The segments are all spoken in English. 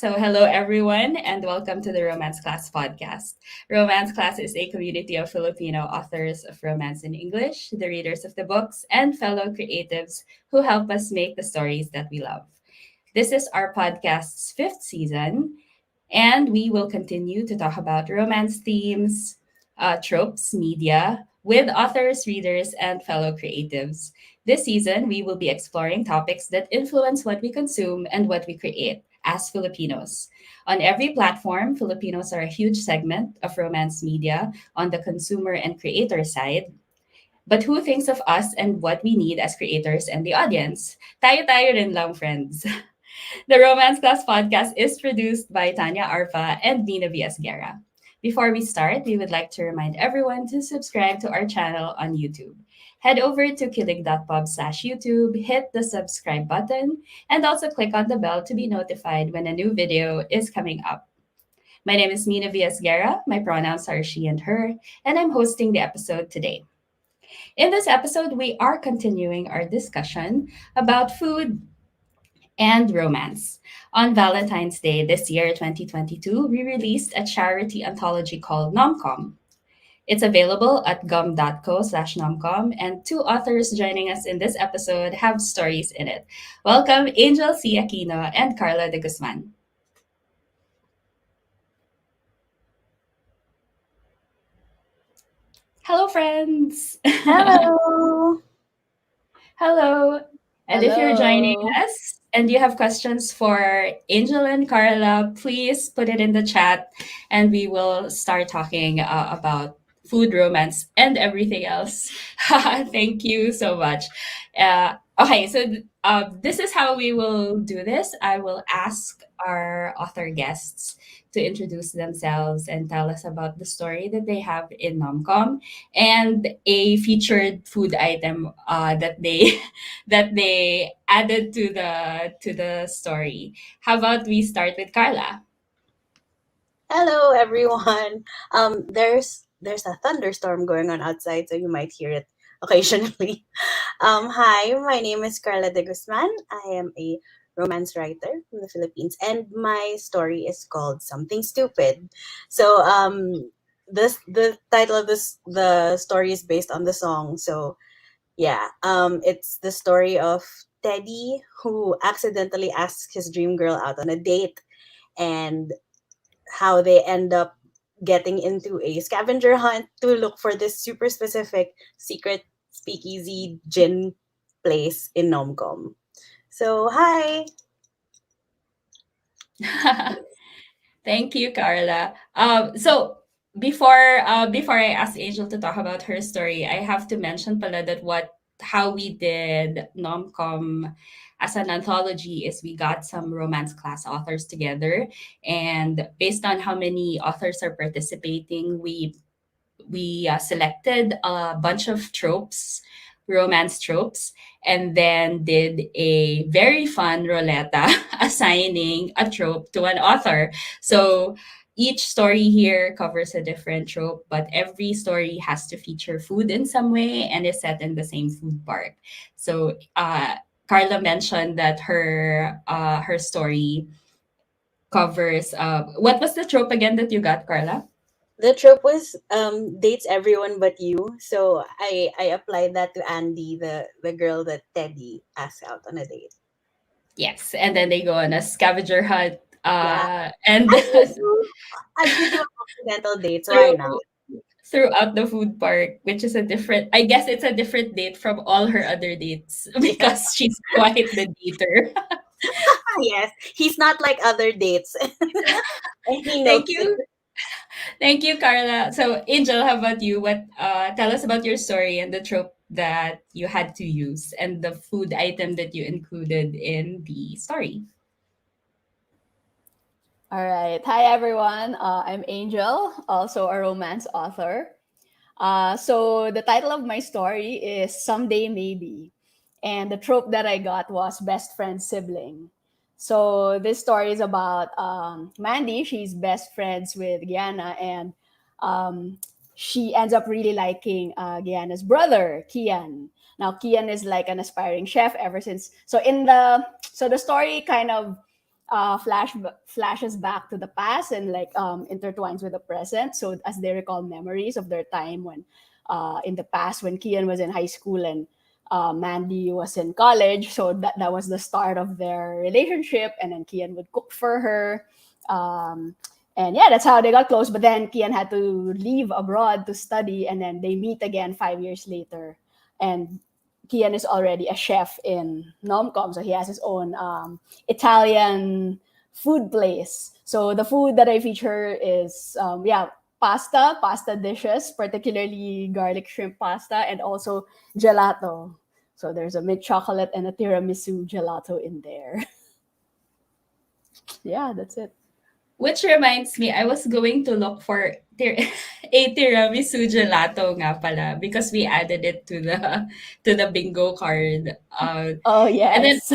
So, hello everyone, and welcome to the Romance Class podcast. Romance Class is a community of Filipino authors of romance in English, the readers of the books, and fellow creatives who help us make the stories that we love. This is our podcast's fifth season, and we will continue to talk about romance themes, tropes, media, with authors, readers, and fellow creatives. This season, we will be exploring topics that influence what we consume and what we create as Filipinos. On every platform, Filipinos are a huge segment of romance media on the consumer and creator side. But who thinks of us and what we need as creators and the audience? Tayo-tayo rin lang, friends. The Romance Class podcast is produced by Tanya Arfa and Mina V. Esguerra. Before we start, we would like to remind everyone to subscribe to our channel on YouTube. Head over to killing.pub/YouTube, hit the subscribe button, and also click on the bell to be notified when a new video is coming up. My name is Mina V. Esguerra, my pronouns are she and her, and I'm hosting the episode today. In this episode, we are continuing our discussion about food and romance. On Valentine's Day this year, 2022, we released a charity anthology called Nomcom. It's available at gum.co/nomcom, and two authors joining us in this episode have stories in it. Welcome, Angel C. Aquino and Carla De Guzman. Hello, friends. Hello. Hello. And if you're joining Hello. us and you have questions for Angel and Carla, please put it in the chat and we will start talking about food, romance, and everything else. Thank you so much. Okay, so this is how we will do this. I will ask our author guests to introduce themselves and tell us about the story that they have in Nomcom and a featured food item that they that they added to the story. How about we start with Carla? Hello, everyone. There's a thunderstorm going on outside, so you might hear it occasionally. Hi, my name is Carla De Guzman. I am a romance writer from the Philippines, and my story is called Something Stupid. So, the title of the story is based on the song. So, yeah, it's the story of Teddy who accidentally asks his dream girl out on a date, and how they end up getting into a scavenger hunt to look for this super specific secret speakeasy gin place in Nomcom. So, hi. Thank you, Carla. Before I ask Angel to talk about her story, I have to mention pala that what how we did Nomcom as an anthology is we got some romance class authors together, and based on how many authors are participating, we selected a bunch of tropes, romance tropes, and then did a very fun roulette assigning a trope to an author. So each story here covers a different trope, but every story has to feature food in some way and is set in the same food park. So Carla mentioned that her story covers what was the trope again that you got, Carla? The trope was dates everyone but you. So I applied that to Andy, the girl that Teddy asked out on a date. Yes, and then they go on a scavenger hunt, Yeah. and As we do as we do accidental dates, why through not? throughout the food park, which is a different. I guess it's a different date from all her other dates Yeah. because she's quite the dater. Yes. He's not like other dates. And he knows Thank it. you, thank you, Carla. So, Angel, how about you? What? Tell us about your story and the trope that you had to use and the food item that you included in the story. All right. Hi, everyone. I'm Angel, also a romance author. So, the title of my story is Someday Maybe. And the trope that I got was best friend sibling. So, this story is about Mandy. She's best friends with Gianna, and um, she ends up really liking Gianna's brother, Kian. Now, Kian is like an aspiring chef ever since. So, the story kind of flashes back to the past and like intertwines with the present. So as they recall memories of their time when in the past when Kian was in high school and Mandy was in college. So that was the start of their relationship. And then Kian would cook for her. Um, and yeah, that's how they got close. But then Kian had to leave abroad to study, and then they meet again 5 years later. And Kian is already a chef in Nomcom, so he has his own Italian food place. So the food that I feature is pasta dishes, particularly garlic shrimp pasta, and also gelato. So there's a mint chocolate and a tiramisu gelato in there. Yeah, that's it. Which reminds me, I was going to look for a tiramisu gelato nga pala because we added it to the bingo card. Oh And then yes.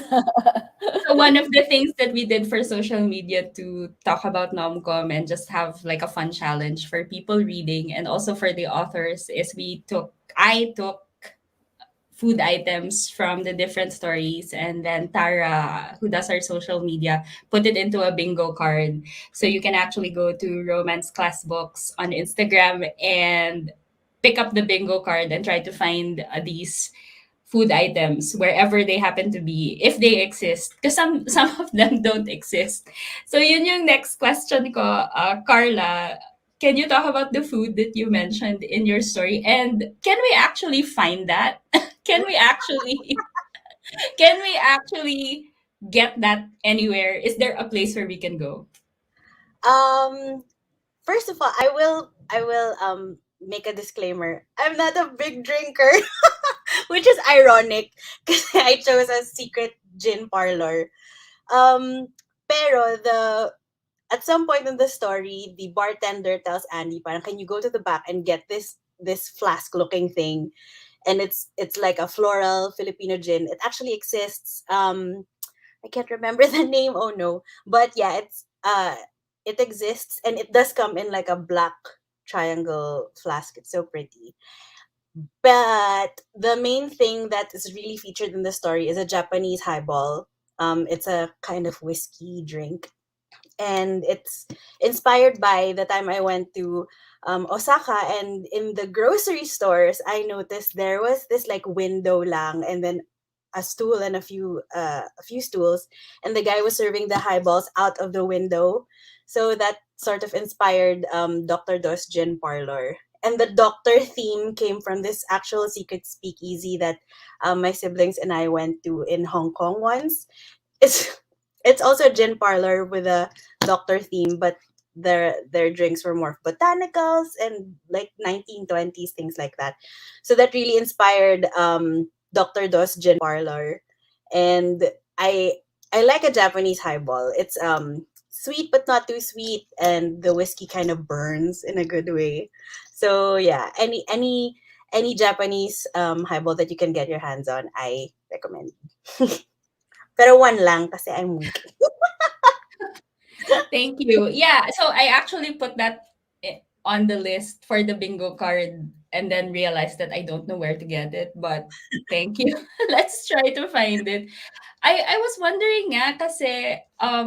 so one of the things that we did for social media to talk about Nomcom and just have like a fun challenge for people reading and also for the authors is I took food items from the different stories, and then Tara, who does our social media, put it into a bingo card. So you can actually go to Romance Class Books on Instagram and pick up the bingo card and try to find these food items wherever they happen to be, if they exist, because some of them don't exist. So yun yung next question ko, Carla. Can you talk about the food that you mentioned in your story, and can we actually find that? can we actually can we actually get that anywhere? Is there a place where we can go? Um, First of all, I will make a disclaimer. I'm not a big drinker, which is ironic because I chose a secret gin parlor. Pero the at some point in the story, the bartender tells Andy, "Parang can you go to the back and get this flask looking thing?" And it's like a floral Filipino gin. It actually exists. I can't remember the name. Oh no, but yeah, it exists and it does come in like a black triangle flask. It's so pretty. But the main thing that is really featured in the story is a Japanese highball. It's a kind of whiskey drink, and it's inspired by the time I went to Osaka, and in the grocery stores I noticed there was this like window lang, and then a stool and a few stools, and the guy was serving the highballs out of the window. So that sort of inspired Dr. Do's Gin Parlor. And the doctor theme came from this actual secret speakeasy that my siblings and I went to in Hong Kong once. It's it's also a gin parlor with a doctor theme, but their drinks were more botanicals and like 1920s things like that. So that really inspired Dr. Do's Gin Parlor. And I I like a Japanese highball. It's sweet but not too sweet, and the whiskey kind of burns in a good way. So yeah, any Japanese highball that you can get your hands on, I recommend. Pero one lang kasi I'm weak. Thank you. Yeah, so I actually put that on the list for the bingo card and then realized that I don't know where to get it, but thank you. Let's try to find it. I was wondering nga kasi I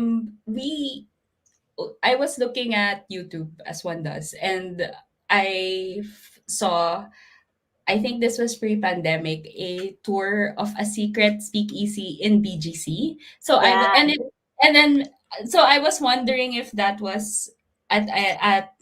was looking at YouTube as one does, and saw, I think this was pre-pandemic, a tour of a secret speakeasy in BGC. Yeah. And then so I was wondering if that was at at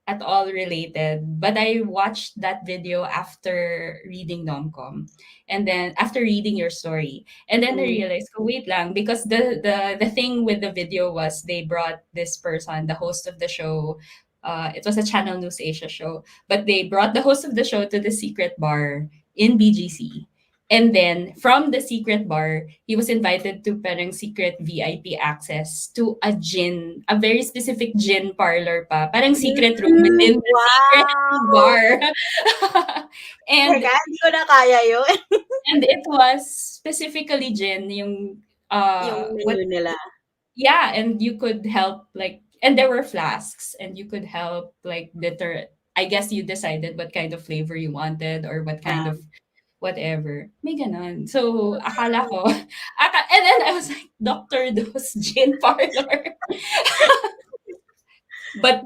at all related. But I watched that video after reading Nomcom, and then after reading your story, and then I Mm. realized, oh wait lang, because the thing with the video was they brought this person, the host of the show. It was a Channel News Asia show, but they brought the host of the show to the secret bar in BGC. And then from the secret bar, he was invited to parang secret VIP access to a very specific gin parlor pa. Parang secret room Mm, within the secret wow! bar. and Teka, hindi ko na kaya yun. and it was specifically gin, yung Yung what menu nila. yeah, and you could help like, and there were flasks, and you could help like deter. I guess you decided what kind of flavor you wanted or what kind Yeah. of whatever. May ganon. So, akala ko, And then I was like, Dr. Do's Gin Parlor. But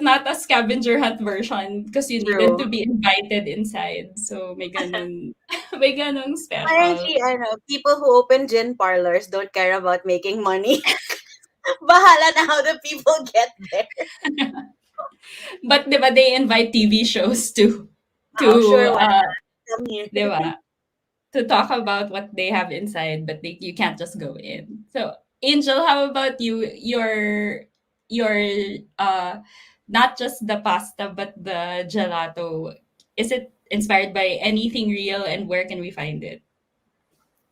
not a scavenger hunt version because you needed True. to be invited inside. So may ganun, may ganung special. Apparently, I know, people who open gin parlors don't care about making money. Bahala na how the people get there. But 'di ba they invite TV shows Oh, to sure, why come here? di ba, to talk about what they have inside, but you can't just go in. So, Angel, how about you? Your not just the pasta but the gelato. Is it inspired by anything real, and where can we find it?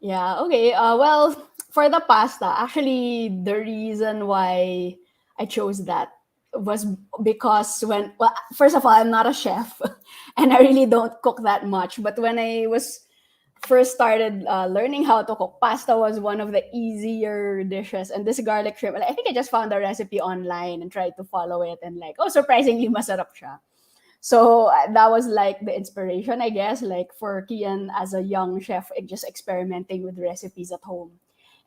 Yeah, okay. Well, for the pasta, actually, the reason why I chose that was because well, first of all, I'm not a chef and I really don't cook that much. But when I was first started learning how to cook, pasta was one of the easier dishes. And this garlic shrimp, I think I just found the recipe online and tried to follow it. And like, oh, surprisingly, masarap siya. So that was like the inspiration, I guess, like for Kian as a young chef, just experimenting with recipes at home.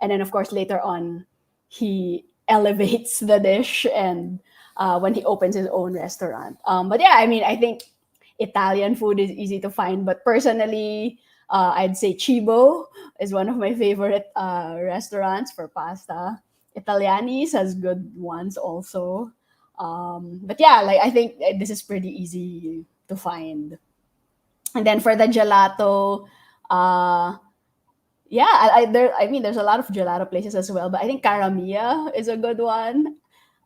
And then, of course, later on, he elevates the dish and when he opens his own restaurant. But yeah, I mean, I think Italian food is easy to find, but personally, I'd say Cibo is one of my favorite restaurants for pasta. Italianis has good ones also. But yeah, like I think this is pretty easy to find. And then for the gelato, uh, yeah, I mean, there's a lot of gelato places as well, but I think Caramia is a good one.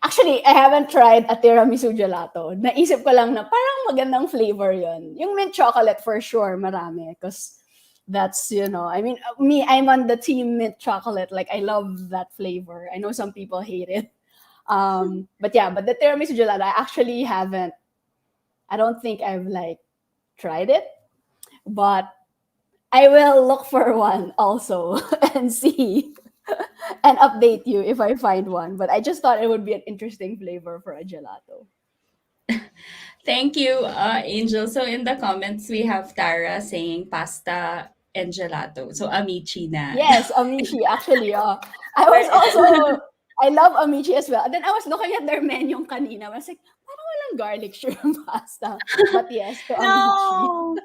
Actually, I haven't tried a tiramisu gelato. Naisip ko lang na parang magandang flavor yon. Yung mint chocolate for sure, marami. Because that's, I mean, me, I'm on the team mint chocolate. Like, I love that flavor. I know some people hate it. But yeah, but the tiramisu gelato, I actually haven't, I don't think I've like tried it, but I will look for one also and see and update you if I find one. But I just thought it would be an interesting flavor for a gelato. Thank you, Angel. So in the comments, we have Tara saying pasta and gelato. So amici na. Yes, amici. Actually, I was Where- also, I love amici as well. And then I was looking at their menu kanina. I was like, parang walang garlic shrimp pasta. But yes, to amici. no.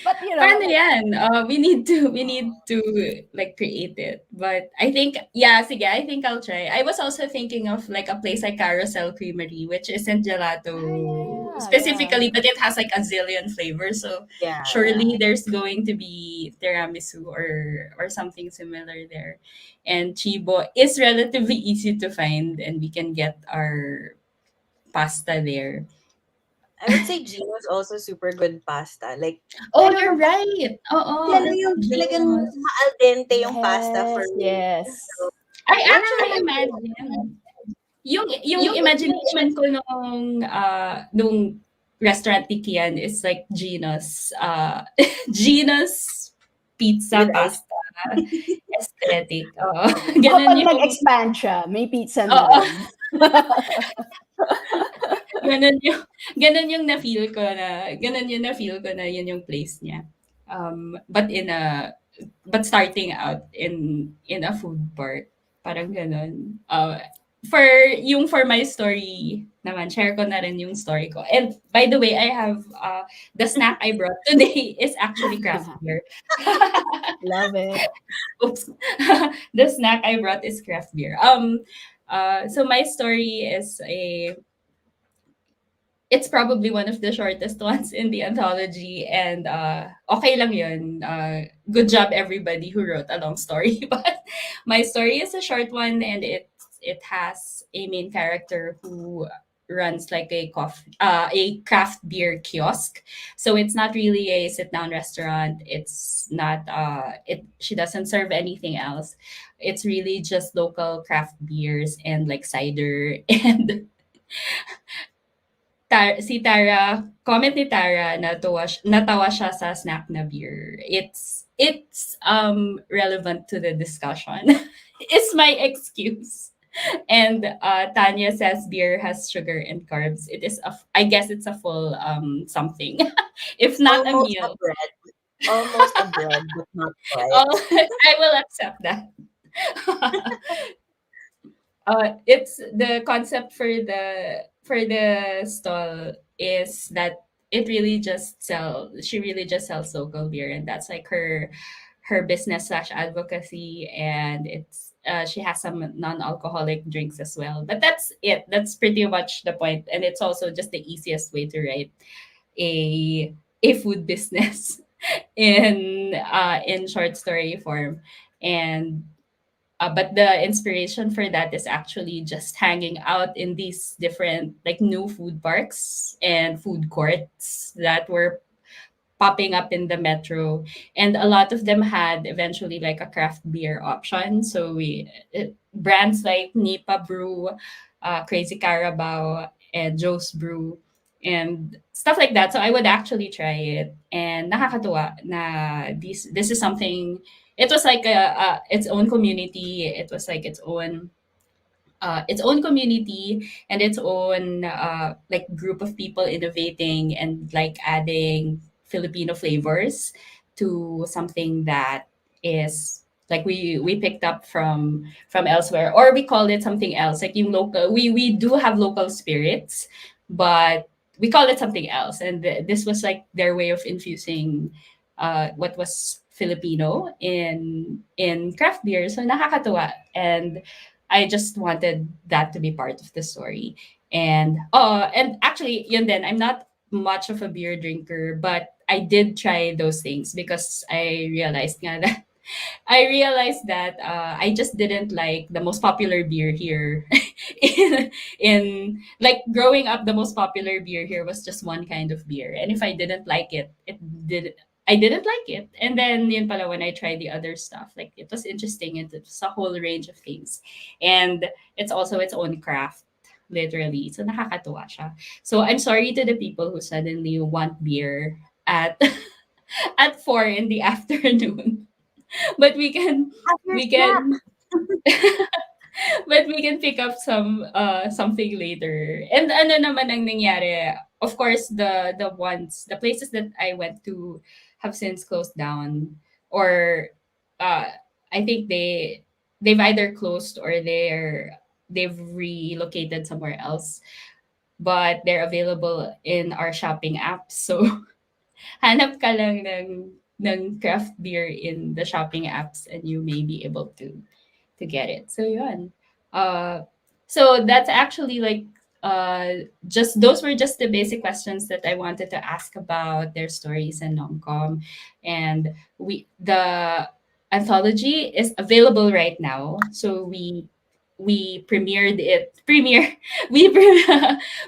But Paano yan? We need to like create it. But I think, yeah, sige, I think I'll try. I was also thinking of like a place like Carousel Creamery, which isn't gelato yeah. specifically, but it has like a zillion flavors. So Yeah, yeah. surely there's going to be tiramisu or something similar there. And Chibo is relatively easy to find, and we can get our pasta there. I would say Gino's also super good pasta. Like, Oh, I don't you're know, right. Oo, lalo yung talagang Genius. al dente yung pasta for Yes, me. yes. So, I wala actually nang imagine yung imagination ko nung restaurant ni Kian is like Gina's Gina's pizza with ice. pasta aesthetic. Oo. Baka Ganun pag yung nag-expand siya, may pizza na oo, rin. ganun yung ganun yung na-feel ko na yun yung place niya. But but starting out in a food park, parang ganun. For my story naman, share ko na rin yung story ko. And by the way, I have the snack I brought today is actually craft beer. Love it. Oops. The snack I brought is craft beer. So my story is it's probably one of the shortest ones in the anthology, and okay lang yun. Good job everybody who wrote a long story. But my story is a short one, and it has a main character who runs like a craft beer kiosk. So it's not really a sit down restaurant. It's not she doesn't serve anything else. It's really just local craft beers and like cider and si Tara, comment ni Tara, natawa siya sa snack na beer. It's relevant to the discussion. It's my excuse. And Tanya says beer has sugar and carbs. I guess it's a full something. If It's not a almost a meal. bread. Almost a bread, but not quite. Oh, I will accept that. It's the concept for the stall is that it really just sell she really just sells local beer, and that's like her business slash advocacy, and it's she has some non-alcoholic drinks as well, but that's it. That's pretty much the point, and it's also just the easiest way to write a food business in short story form. And but the inspiration for that is actually just hanging out in these different like new food parks and food courts that were popping up in the metro, and a lot of them had eventually like a craft beer option. So brands like Nipa Brew, Crazy Carabao, and Joe's Brew, and stuff like that. So I would actually try it, and nakakatuwa na this is something. It was like a its own community. It was like its own community and its own like group of people innovating and like adding Filipino flavors to something that is like we picked up from elsewhere, or we call it something else, like yung local. We do have local spirits, but we call it something else, and this was like their way of infusing what was Filipino in craft beer. So nakakatuwa, and I just wanted that to be part of the story. And actually, yun din, I'm not much of a beer drinker, but I did try those things because I realized that I just didn't like the most popular beer here. In like growing up, the most popular beer here was just one kind of beer, and if I didn't like it, I didn't like it. And then yun pala when I tried the other stuff, like it was interesting. It was a whole range of things, and it's also its own craft. Literally, so nakakatuwa siya. So I'm sorry to the people who suddenly want beer at at 4 in the afternoon, but After we snack. can but we can pick up something later. And ano naman ang nangyari, of course the places that I went to have since closed down, or uh I think they've either closed or they've relocated somewhere else, but they're available in our shopping apps. So hanap ka lang ng craft beer in the shopping apps, and you may be able to get it. So yun. Uh, so that's actually like just those were just the basic questions that I wanted to ask about their stories and nomcom. And the anthology is available right now. So we premiered it premiere we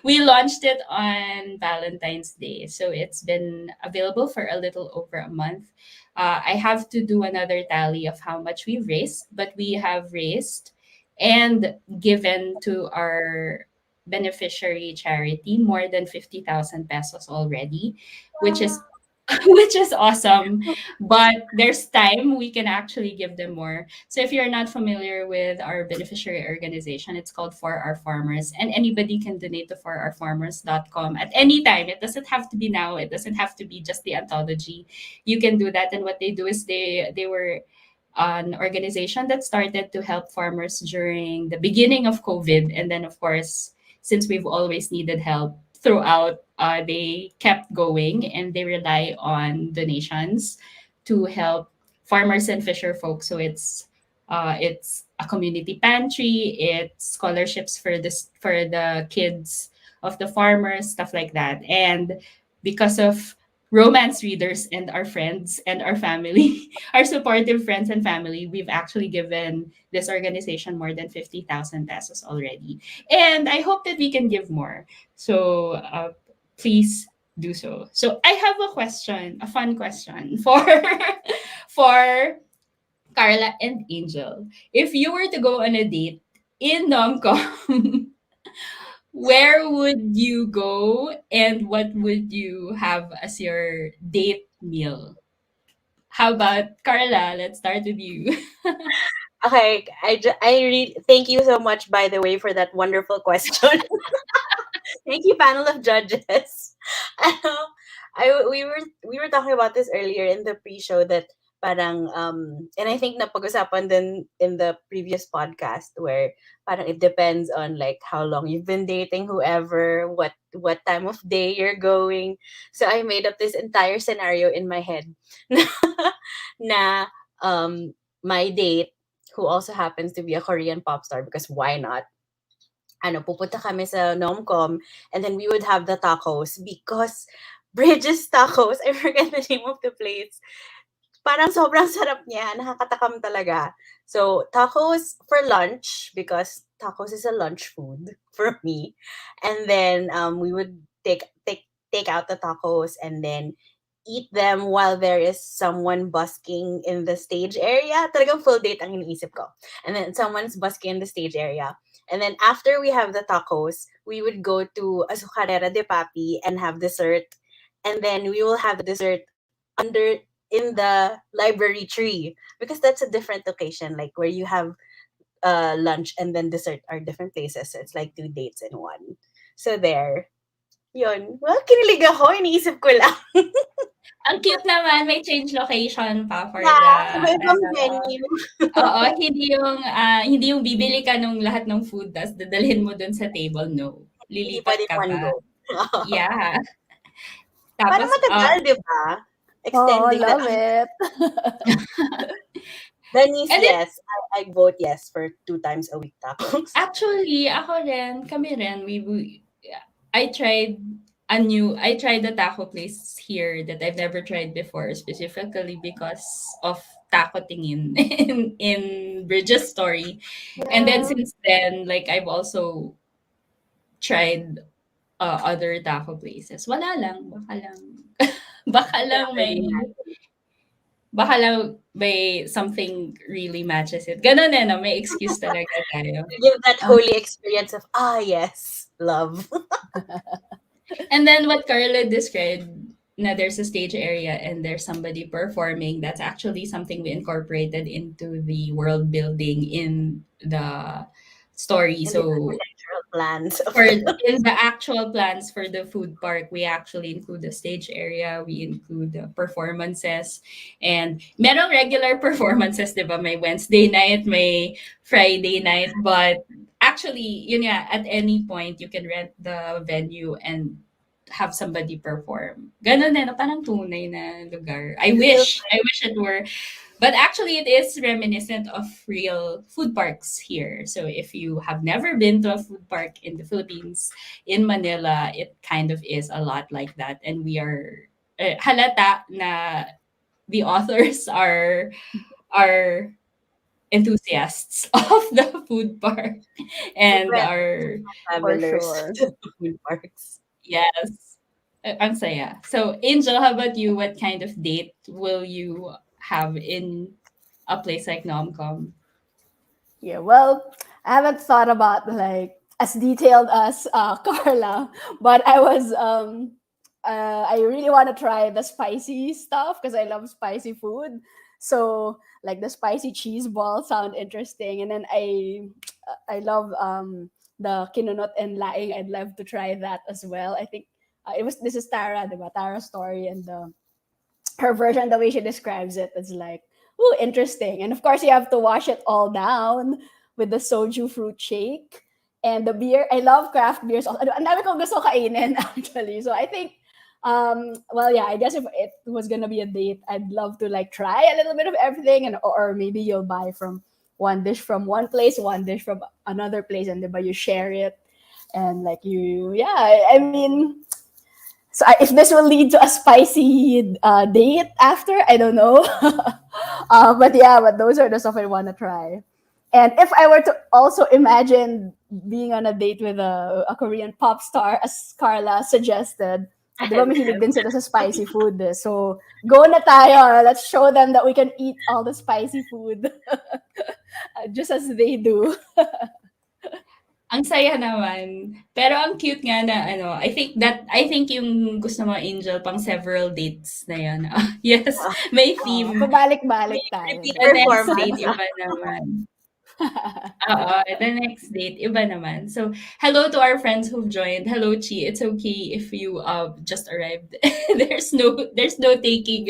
we launched it on Valentine's Day. So it's been available for a little over a month. I have to do another tally of how much we raised, but we have raised and given to our beneficiary charity more than 50,000 pesos already, which is which is awesome. But there's time we can actually give them more. So if you're not familiar with our beneficiary organization, it's called For Our Farmers, and anybody can donate to forourfarmers.com at any time. It doesn't have to be now. It doesn't have to be just the anthology. You can do that, and what they do is they were an organization that started to help farmers during the beginning of COVID, and then of course, since we've always needed help throughout, they kept going, and they rely on donations to help farmers and fisher folk. So it's a community pantry, it's scholarships for the kids of the farmers, stuff like that. And because of romance readers and our friends and our family, our supportive friends and family, we've actually given this organization more than 50,000 pesos already. And I hope that we can give more. So please do so. So I have a question, a fun question for for Carla and Angel. If you were to go on a date in Nomcom, where would you go and what would you have as your date meal? How about Carla? Let's start with you. Okay, I really thank you so much, by the way, for that wonderful question. Thank you, panel of judges. we were talking about this earlier in the pre-show that parang and I think napag-usapan din in the previous podcast where parang it depends on like how long you've been dating whoever, what time of day you're going. So I made up this entire scenario in my head na my date who also happens to be a Korean pop star because why not? Pupunta kami sa Nomcom and then we would have the tacos because Bridges Tacos, I forget the name of the place. Parang sobrang sarap niya, nakakatakam talaga. So, tacos for lunch because tacos is a lunch food for me. And then we would take out the tacos and then eat them while there is someone busking in the stage area. Talagang full date ang iniisip ko. And then someone's busking in the stage area. And then after we have the tacos, we would go to Azucarera de Papi and have dessert. And then we will have the dessert under in the library tree because that's a different location, like where you have lunch and then dessert are different places. So it's like two dates in one. So there. Yun. Well, kinilig ako. Iniisip ko lang. Ang cute naman, may change location pa for the Yeah, iba-ibang ano. venue. Oo, hindi yung bibili ka nung lahat ng food ta's dadalhin mo dun sa table, no. Hindi Lilipat pwede ka one pa. go. Yeah. Para Tapos, matagal, di ba? Oh, Extending the love it. Denise, and then yes. I vote yes for 2 times a week tacos. actually, ako rin, kami rin, I tried I tried a taco place here that I've never tried before, specifically because of taco tingin in Bridges story. And then Yeah. since then, like I've also tried other taco places. Wala lang, baka lang Cannot really may imagine. something really matches it. Ganun eh, no? May excuse talaga tayo. To give that Uh, holy experience of, yes, love. And then what Carla described, na there's a stage area and there's somebody performing, that's actually something we incorporated into the world building in the story. And the So architectural plans of for the in the actual plans for the food park, we actually include the stage area, we include the performances, and merong regular performances, di ba? May Wednesday night, may Friday night, but actually, yun nga, at any point, you can rent the venue and have somebody perform. Ganon na, no? Parang tunay na lugar. real I wish it were, but actually, it is reminiscent of real food parks here. So if you have never been to a food park in the Philippines, in Manila, it kind of is a lot like that. And we are halata na the authors are enthusiasts of the food park and different are for travelers sure. to food parks. yes. Ang saya. So Angel, how about you? What kind of date will you have in a place like Nomcom? Yeah, well, I haven't thought about like as detailed as Carla, but I really want to try the spicy stuff because I love spicy food. So like the spicy cheese ball sound interesting, and then I love the kinunot and laing. I'd love to try that as well. I think it was this is Tara, the Tara story, and her version, the way she describes it, is like, ooh, interesting. And of course, you have to wash it all down with the soju fruit shake and the beer. I love craft beers. Ang dami kong gusto kainin, actually. So I think, well, yeah, I guess if it was gonna be a date, I'd love to like try a little bit of everything, and or maybe you'll buy from one dish from one place, one dish from another place, and then but you share it, and like yeah. I mean, so if this will lead to a spicy date after, I don't know. But yeah, but those are the stuff I want to try. And if I were to also imagine being on a date with a Korean pop star, as Carla suggested, di ba mahilig din sila sa spicy food? So, go na tayo. Let's show them that we can eat all the spicy food just as they do. Ang saya naman. Pero ang cute nga na ano, I think yung gusto mo, Angel, pang several dates na yan. Yes, may theme. Pabalik-balik May tayo. repeat The next performance. date iba naman. The next date, iba naman. So, hello to our friends who've joined. Hello, Chi. It's okay if you just arrived. There's no taking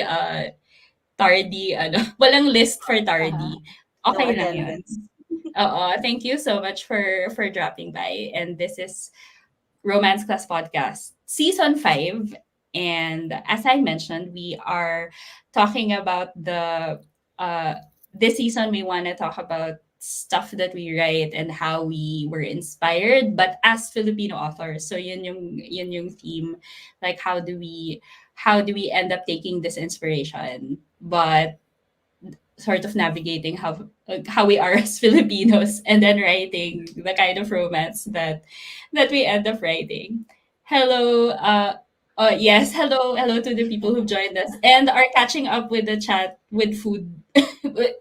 tardy walang list for tardy. No Okay lang 'yun. attendance. Oo, thank you so much for dropping by. And this is Romance Class Podcast, Season 5. And as I mentioned, we are talking about uh, this season, we want to talk about stuff that we write and how we were inspired, but as Filipino authors. So yun yung theme. Like, how do we end up taking this inspiration, but sort of navigating how we are as Filipinos, and then writing the kind of romance that we end up writing. Hello, yes, hello to the people who joined us and are catching up with the chat with food,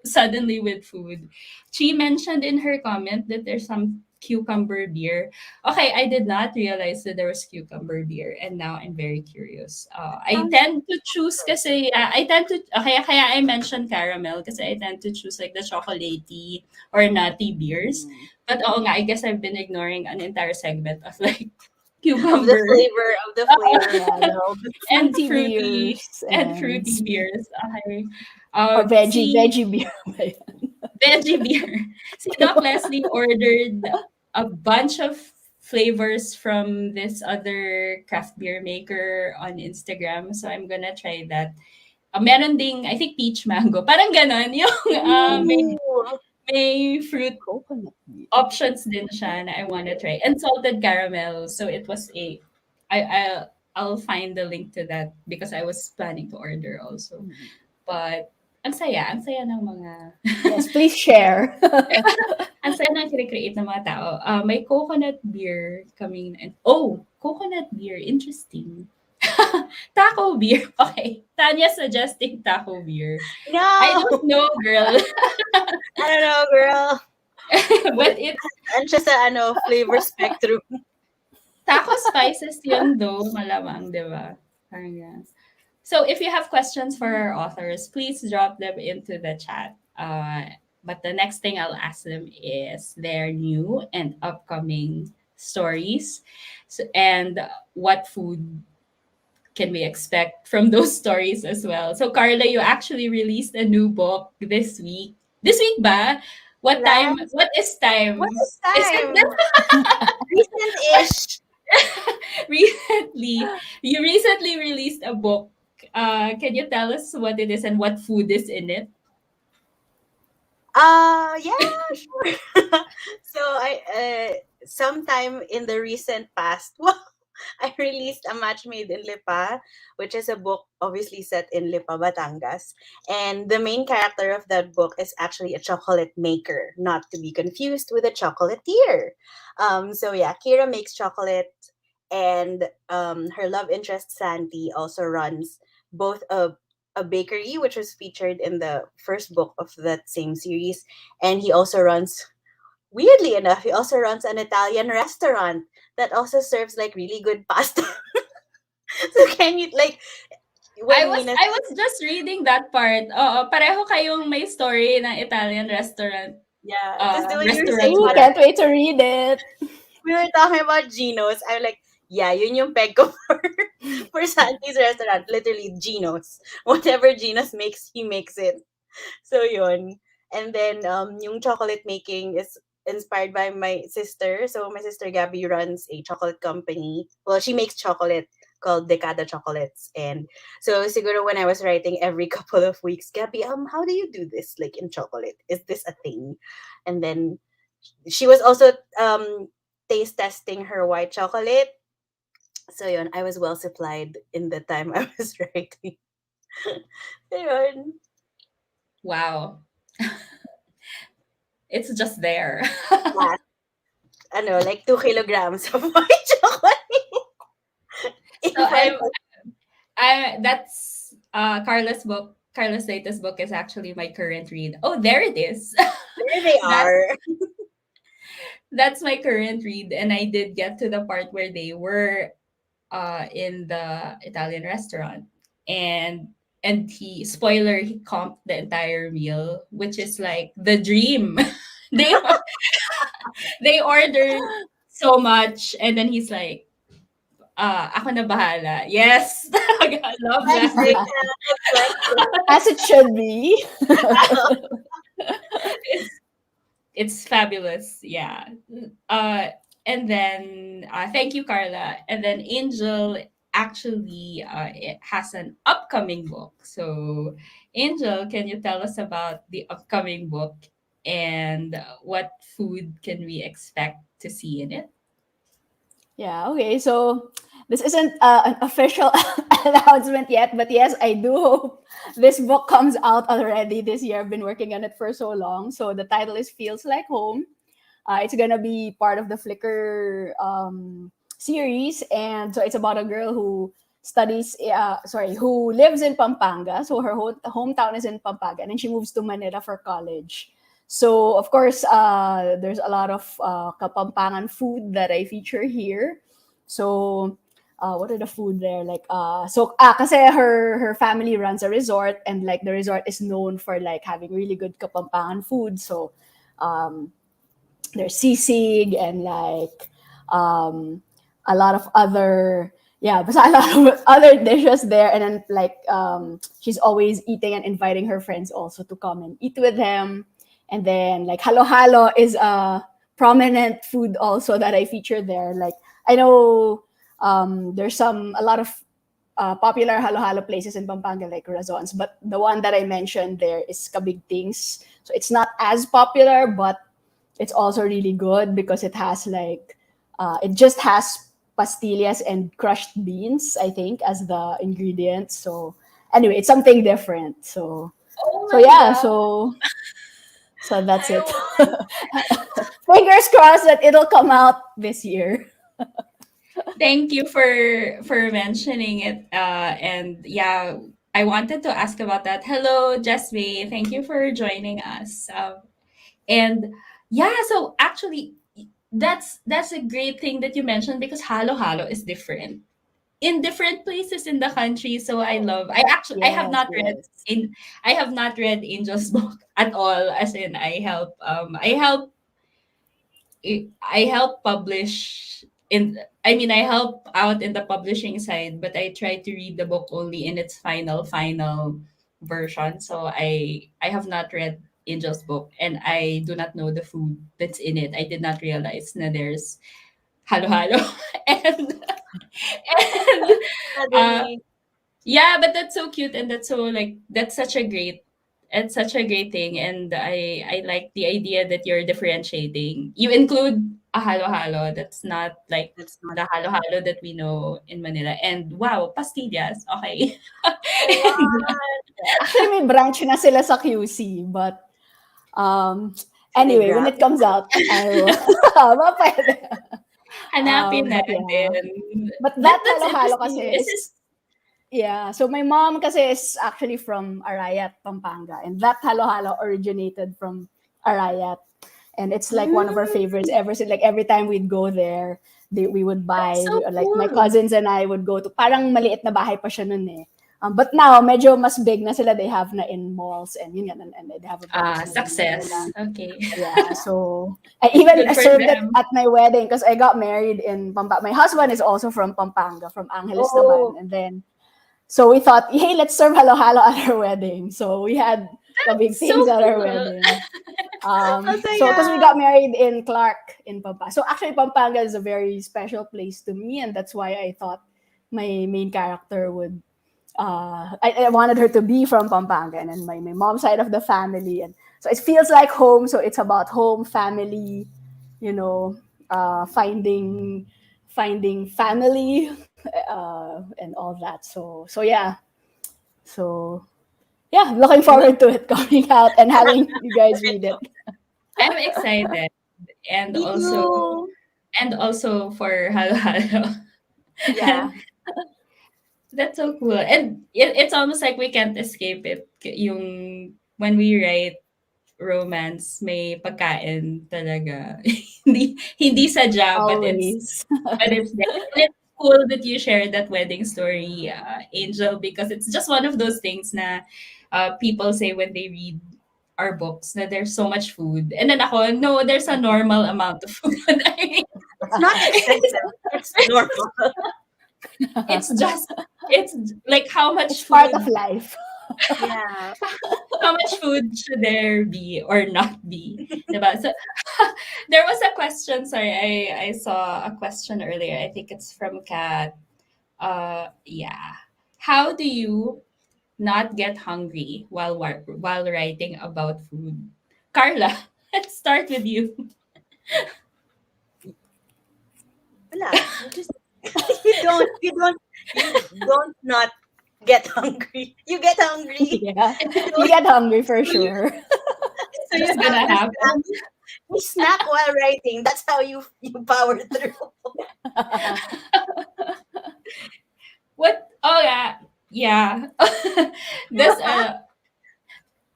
suddenly with food. She mentioned in her comment that there's some cucumber beer. Okay, I did not realize that there was cucumber beer, and now I'm very curious. I Sounds tend to choose kasi I tend to kaya I mentioned caramel kasi I tend to choose like the chocolatey or nutty beers. Mm. But oo nga, I guess I've been ignoring an entire segment of like of the cucumber flavor of the flavor. Yeah, the and fruity fruity beers and and fruity sweet beers. Okay. or See, veggie beer. ba yan? veggie beer. Si Doc Leslie ordered a bunch of flavors from this other craft beer maker on Instagram. So I'm gonna try that. Meron ding, I think, peach mango. Parang ganon. Yung may, Ooh. may fruit Coconut beer. options din siya na I wanna try. And salted caramel. So it was I, I'll find the link to that because I was planning to order also. Mm. But ang saya ng mga Yes, please share. ang saya ng kine-create ng mga tao. May coconut beer coming in. Oh, coconut beer, interesting. Taco beer. Okay. Tanya suggesting taco beer. I No, don't know, girl. I don't know, girl. But it's And siya sa flavor spectrum. taco spices yun though, malamang, di ba? Parang yan. So if you have questions for our authors, please drop them into the chat. But the next thing I'll ask them is their new and upcoming stories. So, and what food can we expect from those stories as well? So Carla, you actually released a new book this week. This week ba? What time? Last, What is what time? is Is it time? Recent-ish. recently? You recently released a book. Can you tell us what it is and what food is in it? Yeah, sure. So sometime in the recent past, well, I released A Match Made in Lipa, which is a book obviously set in Lipa, Batangas. And the main character of that book is actually a chocolate maker, not to be confused with a chocolatier. So yeah, Kira makes chocolate, and her love interest Santi also runs both a bakery, which was featured in the first book of that same series, and he also runs, weirdly enough, he also runs an Italian restaurant that also serves like really good pasta. So can you like I when was Mina, I was just reading that part. Oo, pareho kayong may story ng Italian restaurant. yeah, because when you were Restaurant saying Ooh, about tour. can't wait to read it. we were talking about Gino's, I'm like, yeah, yun yung peg ko for Santi's restaurant. Literally Gino's. Whatever Gino's makes, he makes it. So yun. And then yung chocolate making is inspired by my sister. So my sister Gabby runs a chocolate company. Well, she makes chocolate called Decada Chocolates. And so siguro when I was writing every couple of weeks, Gabby, how do you do this like in chocolate? Is this a thing? And then she was also taste testing her white chocolate. So yun, I was well supplied in the time I was writing. So yun. Wow. It's just there. Yeah, like 2 kilograms of white chocolate. So If I'm that's Carla's book. Carla's latest book is actually my current read. Oh, there it is. there, they That are. that's my current read, and I did get to the part where they were in the Italian restaurant, and he comped the entire meal, which is like the dream. They they order so much, and then he's like, ako na bahala. Yes. I love that. Mexican, it's like As it should be. It's it's fabulous. Yeah. Uh, and then thank you, Carla. And then Angel actually it has an upcoming book. So, Angel, can you tell us about the upcoming book and what food can we expect to see in it? Yeah, okay. So this isn't an official announcement yet, but yes, I do hope this book comes out already this year. I've been working on it for so long. So the title is Feels Like Home. It's gonna be part of the Flickr series, and so it's about a girl who who lives in Pampanga. So her hometown is in Pampanga, and then she moves to Manila for college. So of course, there's a lot of Kapampangan food that I feature here. So what are the food there? Kasi her family runs a resort, and like the resort is known for like having really good Kapampangan food. So um, there's sisig and like um, a lot of other basta a lot of other dishes there, and then like she's always eating and inviting her friends also to come and eat with them. And then like halo halo is a prominent food also that I feature there. Like I know there's a lot of popular halo halo places in Pampanga like Razons, but the one that I mentioned there is Kabig Things. So it's not as popular, but it's also really good because it just has pastillas and crushed beans, I think, as the ingredients. So anyway, it's something different. So Oh so my yeah, god. so that's I it. want Fingers crossed that it'll come out this year. Thank you for mentioning it. And yeah, I wanted to ask about that. Hello, Jasmine. Thank you for joining us. And yeah, so actually, that's a great thing that you mentioned because halo halo is different in different places in the country. So I actually Yes, yes. I have not read Angel's book at all. As in, I help publish in I mean I help out in the publishing side, but I try to read the book only in its final version. So I have not read Angel's book, and I do not know the food that's in it. I did not realize that there's halo halo and uh suddenly yeah, but that's so cute, and that's so like that's such a great it's such a great thing, and I like the idea that you're differentiating. You include a halo halo that's not like that's not the halo halo that we know in Manila. And wow, pastillas. Okay. I And want. Yeah. Actually, may branch na sila sa QC, but um, They anyway, when grab. it comes out, I will. Pwede. hanapin But yeah. natin. But that That's halo-halo interesting. kasi Is is, this yeah. So my mom kasi is actually from Arayat, Pampanga. And that halo-halo originated from Arayat. And it's like one of our favorites mm, ever since. Like every time we'd go there, we would that's so like my cool. cousins and I would go to, parang maliit na bahay pa siya nun eh. But now, medyo mas big na sila. They have na in malls and yun yan, and they have a branch na in Manila. Success. Okay. Yeah, so I even Good for served it them. at my wedding because I got married in Pampanga. My husband is also from Pampanga, from Angeles naman. Oh, And then, so we thought, hey, let's serve halo-halo at our wedding. So we had kabig So things at our cool. wedding. ang So because saya. we got married in Clark in Pampanga. So actually Pampanga is a very special place to me, and that's why I thought my main character would I wanted her to be from Pampanga, and then my mom's side of the family, and so it feels like home. So it's about home, family, you know, finding family, and all that. So yeah, so yeah, looking Well, forward to it coming out and having you guys read it. I'm excited, and Me also too. for halo halo. Yeah. And that's so cool. And it's almost like we can't escape it. Yung when we write romance, may pagkain talaga. Hindi sadya, Always. but it's there. And it's cool that you shared that wedding story, Angel, because it's just one of those things na people say when they read our books that there's so much food. And then ako, no, there's a normal amount of food. I mean, It's not excessive. It's it's, normal. it's just, it's like how It's much part of food, life. Yeah. how much food should there be or not be? Diba? So there was a question, sorry, I saw a question earlier. I think it's from Kat. Yeah. How do you not get hungry while writing about food? Carla, let's start with you. Wala. You just you don't not get hungry. You get hungry. Yeah. You You don't get hungry for So you sure. so you just have gonna to happen. snack. You snack while writing. That's how you power through. What? Oh yeah, yeah. does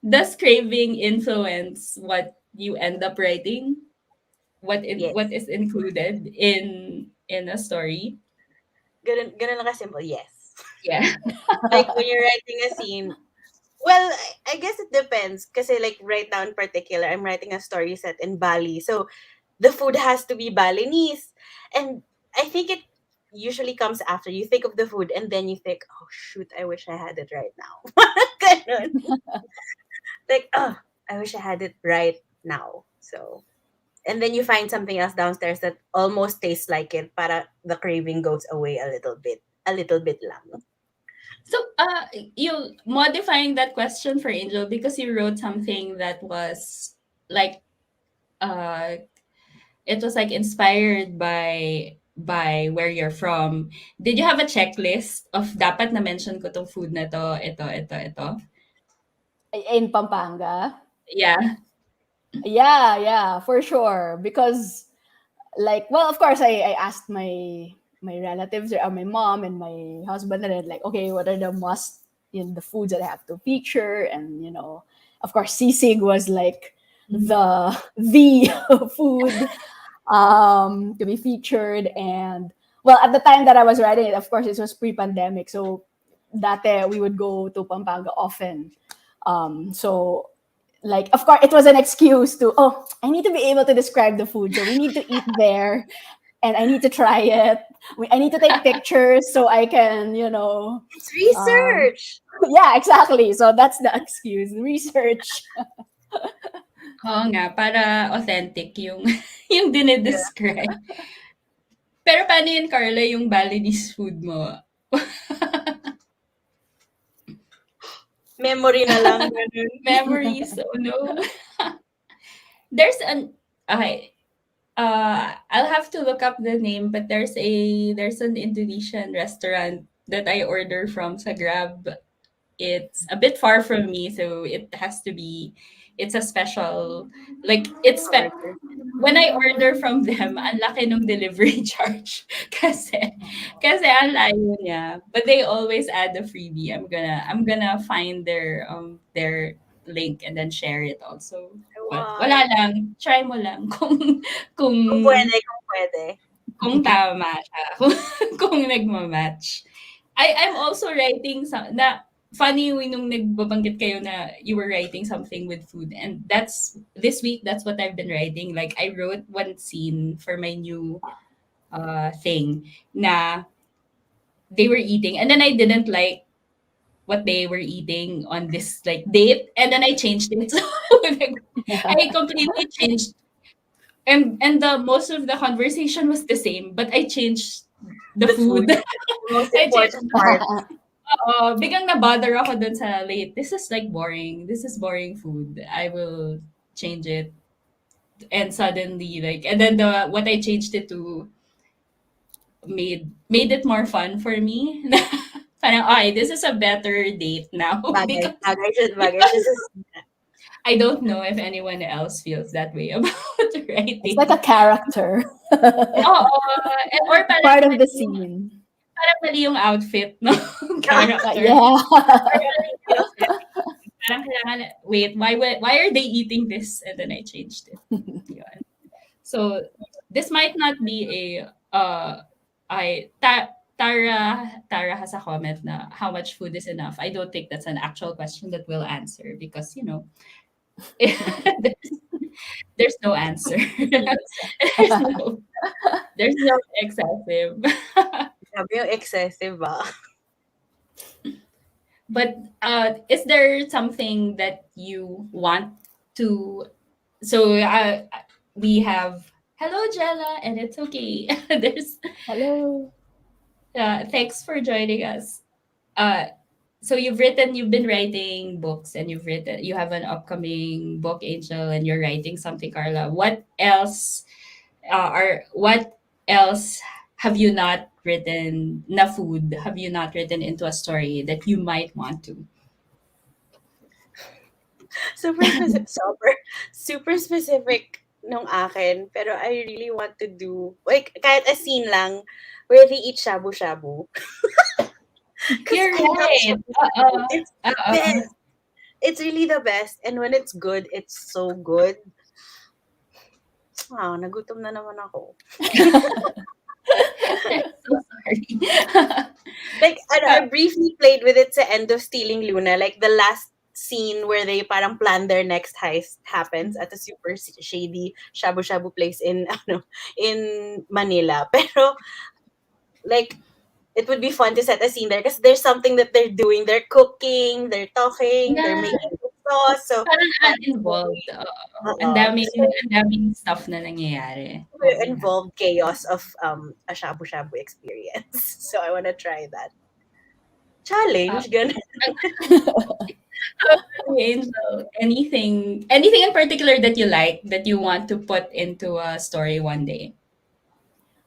does craving influence what you end up writing? What Yes. is included in a story? Ganun lang ka-simple. Yes. Yeah. Like when you're writing a scene, well, I guess it depends. Kasi like right now in particular, I'm writing a story set in Bali. So the food has to be Balinese. And I think it usually comes after you think of the food and then you think, oh shoot, I wish I had it right now. Ganun. Like, oh, I wish I had it right now. So, and then you find something else downstairs that almost tastes like it, para the craving goes away a little bit. A little bit lang. So, you modifying that question for Angel because you wrote something that was like, uh, it was like inspired by where you're from. Did you have a checklist of dapat na mention ko tong food na to, ito? In Pampanga. Yeah. Yeah, yeah, for sure. Because like, well, of course I asked my relatives or my mom and my husband, and then like, okay, what are the must in the foods that I have to feature? And of course sisig was like the food to be featured. And well, at the time that I was writing it, of course it was pre-pandemic, so that we would go to Pampanga often. So like, of course it was an excuse to, oh, I need to be able to describe the food, so we need to eat there and I need to try it. I need to take pictures so I can, It's um, research. yeah, exactly. So that's the excuse, research. Oo nga, para authentic yung yung dinedescribe. Pero paano yun, Carla, yung Balinese food mo? Memory na lang. Ganun. Memories, oh no. There's an okay, I'll have to look up the name, but there's an Indonesian restaurant that I order from sa Grab. It's a bit far from me, so it's a special, like it's Order. when I order from them, ang laki nung delivery charge. Kasi ang layo niya. But they always add a freebie. I'm gonna find their link and then share it also. But Wow. wala lang, try mo lang kung Kung pwede, kung pwede. kung tama siya, kung nagma-match. I'm also writing some na funny nung nagbabanggit kayo na you were writing something with food, and that's this week that's what I've been writing. Like I wrote one scene for my new thing na they were eating and then I didn't like what they were eating on this like date and then I changed it. So like, I completely changed and the most of the conversation was the same, but I changed the The food. food. The most I changed. important part. Oo, biglang na-bother ako dun sa late. This is like boring. This is boring food. I will change it. And suddenly, like, and then the what I changed it to made it more fun for me. Parang, okay, this is a better date now Bagay. because Bagay siya sa I don't know if anyone else feels that way about It's like a writing. character. Oo, or parang Part of the mali scene. parang mali yung outfit no character. Yeah. Or mali yung outfit. Parang kailangan, wait, why are they eating this? And then I changed it. Yun. So this might not be a Tara has a comment na how much food is enough. I don't think that's an actual question that we'll answer because there's, there's no answer. there's no there's no excessive. Sabi yung excessive ba? But is there something that you want to? So we have hello Jella, and it's okay. There's Hello. thanks for joining us. Uh, so you've been writing books, and you have an upcoming book, Angel, and you're writing something, Carla. What else have you not written? Na food have you not written into a story that you might want to? Super specific, super specific nung akin. Pero I really want to do, like, kahit a scene lang where they eat shabu-shabu. Because You're I love right. shabu-shabu. It's the Uh-uh. best. It's really the best. And when it's good, it's so good. Wow, nagutom na naman ako. So sorry. Like, I briefly played with it sa end of Stealing Luna. Like, the last scene where they parang plan their next heist happens at a super shady shabu-shabu place in in Manila. Pero, like, it would be fun to set a scene there because there's something that they're doing. They're cooking, they're talking, they're Yeah, making the sauce. So, parang parang, involved. so Ang daming stuff na nangyayari. super Oo nga. involved chaos of a shabu-shabu experience. So, I want to try that. Uh, Challenge, ganun. how about you, Angel? Anything in particular that you like that you want to put into a story one day?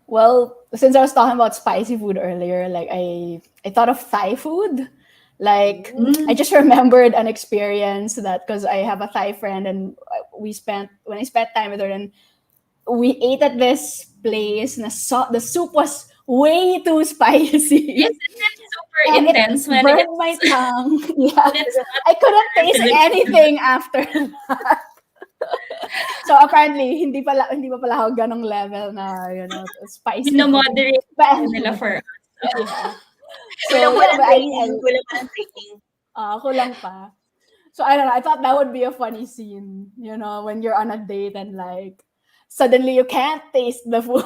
Well, since I was talking about spicy food earlier, like I thought of Thai food. Like I Mm, just remembered an experience that because I have a Thai friend and we spent when I spent time with her and we ate at this place. Na the soup was way too spicy, isn't it super and it intense burned my tongue. Yeah, when it's not I couldn't super taste Filipino? anything after. So hindi pa pala ako ganong level na spicy food. Mino-moderate But nila for us. yeah. So yeah, Kulang-kulang but I mean, training, kulang pa ng training. kulang pa. So I don't know. I thought that would be a funny scene, when you're on a date and like suddenly you can't taste the food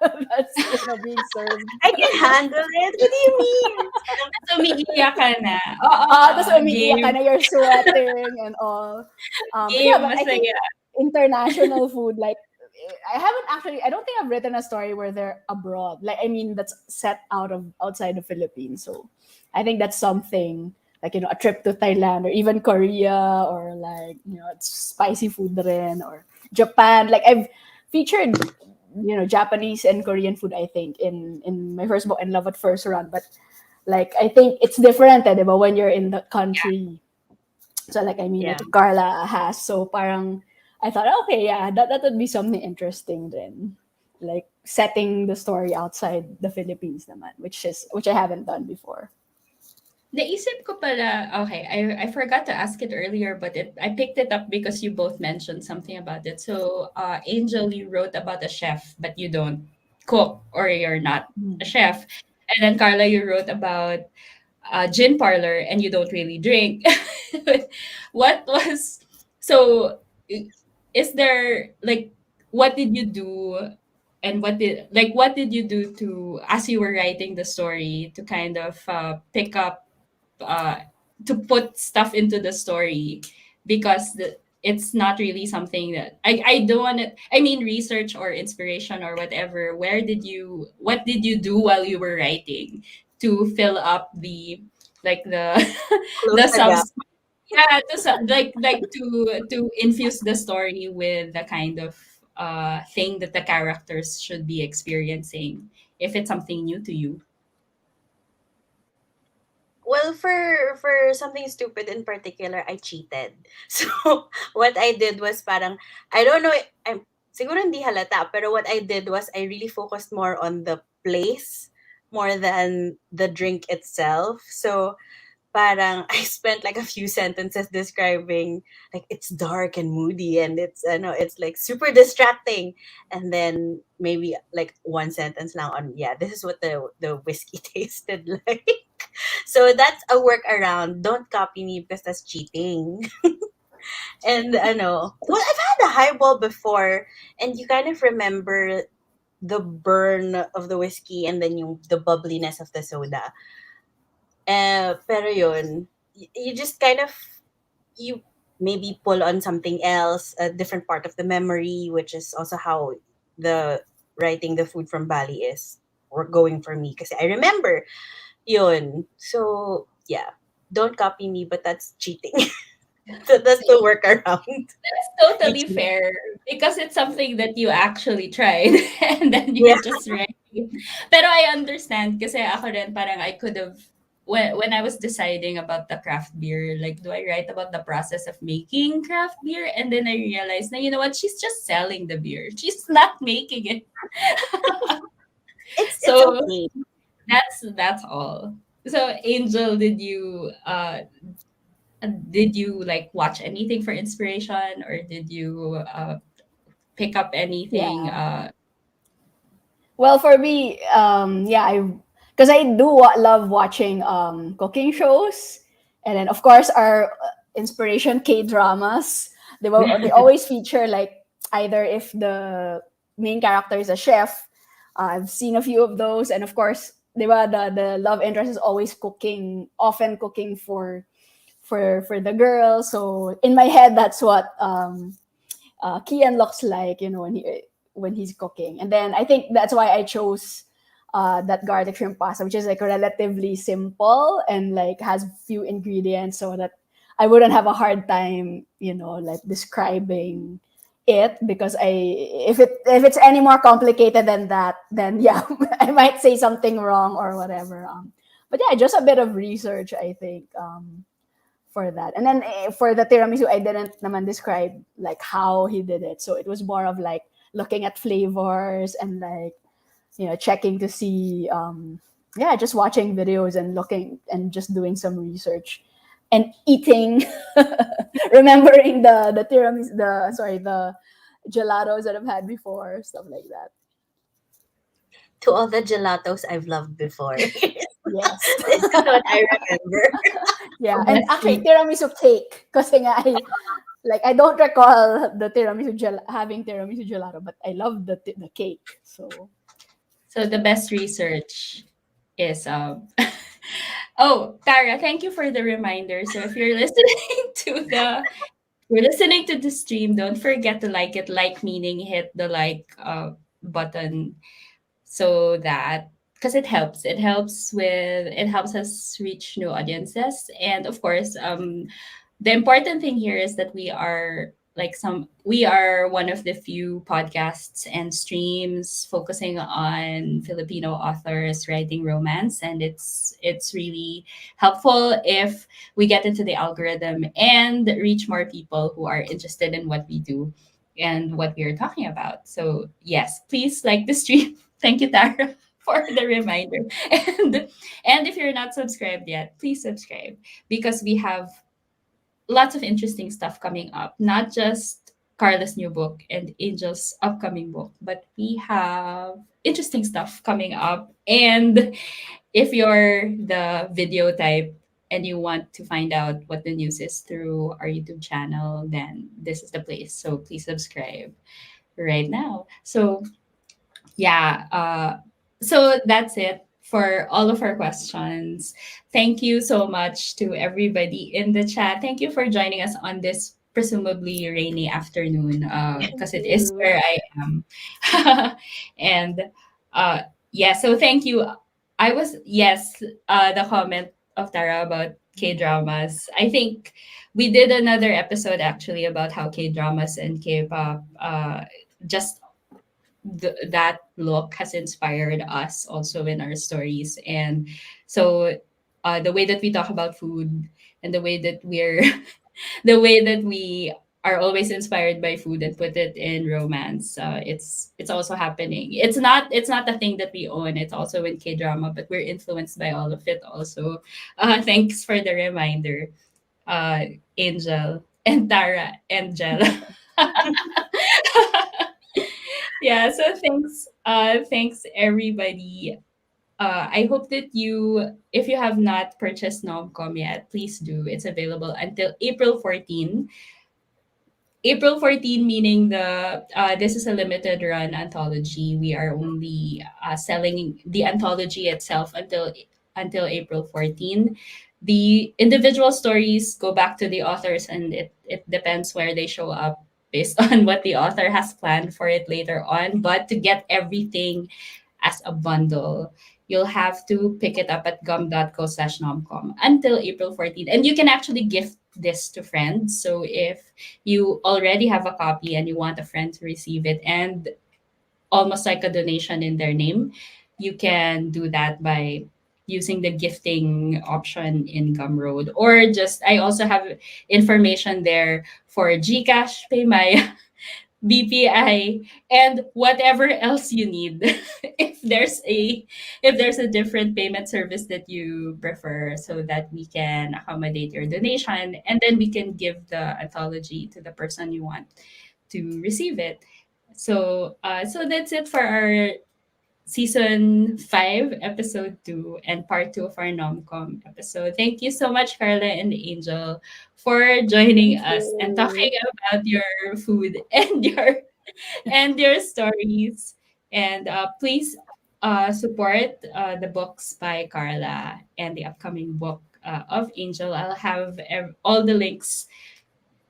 that's being served. I can handle it. What do you mean? So, umiiyak ka na. Oo, Tapos umiiyak ka game, na, you're sweating and all. But yeah, game, but I think masaya. international food, like I don't think I've written a story where they're abroad. Like, I mean, that's set outside the Philippines. So I think that's something like, a trip to Thailand or even Korea or like, it's spicy food rin or Japan. Like I've featured, Japanese and Korean food, I think, in my first book, In Love at First Run. But like, I think it's different, diba, when you're in the country. So like, I mean, Yeah. like Carla has. So parang I thought, okay, yeah, that would be something interesting then. Like setting the story outside the Philippines naman, which I haven't done before. Naisip ko pala, okay, I forgot to ask it earlier, but I picked it up because you both mentioned something about it. So, Angel, you wrote about a chef, but you don't cook or you're not a Mm. chef. And then Carla, you wrote about a gin parlor and you don't really drink. What was so? Is there like what did you do, and what did you do to as you were writing the story to kind of pick up uh, to put stuff into the story because it's not really something that I don't want to. I mean, research or inspiration or whatever. What did you do while you were writing to fill up the like the Close the the gap. subs yeah to infuse the story with the kind of thing that the characters should be experiencing if it's something new to you. Well, for something stupid in particular, I cheated. So what I did was parang I don't know. I'm siguro hindi halata, pero what I did was I really focused more on the place more than the drink itself. So parang I spent like a few sentences describing like it's dark and moody and it's it's like super distracting, and then maybe like one sentence lang on, yeah, this is what the whiskey tasted like. So that's a workaround. Don't copy me because that's cheating. And well, I've had a highball before, and you kind of remember the burn of the whiskey and then the bubbliness of the soda. Pero yun, you just kind of, you maybe pull on something else, a different part of the memory, which is also how the writing the food from Bali is or going for me. Because I remember yun. So, yeah. Don't copy me, but that's cheating. So that's the workaround. That's You totally cheat. fair because it's something that you actually tried and then Yeah. you're just writing. Pero I understand kasi ako rin parang I could have when I was deciding about the craft beer, like do I write about the process of making craft beer? And then I realized na you know what, she's just selling the beer. She's not making it. It's So okay. that's all. So Angel, did you like watch anything for inspiration or did you pick up anything Yeah. Well, for me, yeah, I because I do love watching cooking shows, and then of course our inspiration K dramas. They always feature like either if the main character is a chef. I've seen a few of those, and of course, the love interest is always cooking, often cooking for the girl. So in my head, that's what Kian looks like, when he's cooking. And then I think that's why I chose that garlic shrimp pasta, which is like relatively simple and like has few ingredients, so that I wouldn't have a hard time, like describing it, because if it's any more complicated than that, then yeah, I might say something wrong or whatever. But yeah, just a bit of research, I think. For that. And then for the tiramisu, I didn't naman describe like how he did it. So it was more of like looking at flavors and like, checking to see, yeah, just watching videos and looking and just doing some research and eating, remembering the tiramisu, the gelatos that I've had before, stuff like that. To all the gelatos I've loved before. Yes. This is what I remember. Yeah. And best actually, thing. tiramisu cake. Kasi nga, I don't recall the having tiramisu gelato, but I love the cake. So So the best research is oh, Tara, thank you for the reminder. So if you're listening to the you're listening to the stream, don't forget to like it. Like meaning hit the like button so that because it helps us reach new audiences. And of course, the important thing here is that we are one of the few podcasts and streams focusing on Filipino authors writing romance, and it's really helpful if we get into the algorithm and reach more people who are interested in what we do and what we are talking about. So yes, please like the stream. Thank you, Tara, for the reminder. And and if you're not subscribed yet, please subscribe because we have lots of interesting stuff coming up. Not just Carla's new book and Angel's upcoming book, but we have interesting stuff coming up. And if you're the video type and you want to find out what the news is through our YouTube channel, then this is the place. So please subscribe right now. So yeah, so that's it for all of our questions. Thank you so much to everybody in the chat. Thank you for joining us on this presumably rainy afternoon thank because it is you. where I am. And uh, yeah, so thank you. Yes, the comment of Tara about K dramas. I think we did another episode actually about how K dramas and K pop just that look has inspired us also in our stories. And so the way that we talk about food and the way that we're the way that we are always inspired by food and put it in romance, it's also happening. It's not a thing that we own. It's also in K drama, but we're influenced by all of it also. Thanks for the reminder, uh Angel and Tara and Jella. Yeah, so thanks everybody. I hope that if you have not purchased Nomcom yet, please do. It's available until April 14. April 14, meaning this is a limited run anthology. We are only selling the anthology itself until April 14. The individual stories go back to the authors, and it depends where they show up based on what the author has planned for it later on. But to get everything as a bundle, you'll have to pick it up at gum.co/nomcom until April 14th. And you can actually gift this to friends. So if you already have a copy and you want a friend to receive it and almost like a donation in their name, you can do that by using the gifting option in Gumroad. Or just, I also have information there for Gcash, PayMaya, BPI, and whatever else you need. if there's a if there's a different payment service that you prefer, so that we can accommodate your donation, and then we can give the anthology to the person you want to receive it. So that's it for our season 5, episode 2, and part 2 of our nomcom episode. Thank you so much, Carla and Angel, for joining Thank us and talking you. about your food and your stories. And please support the books by Carla and the upcoming book of Angel. I'll have all the links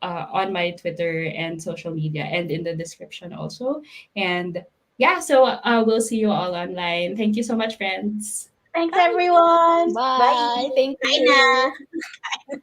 on my Twitter and social media and in the description also. And yeah, so we'll see you all online. Thank you so much, friends. Thanks, Bye. everyone. Bye. Bye. Thank Bye na. you.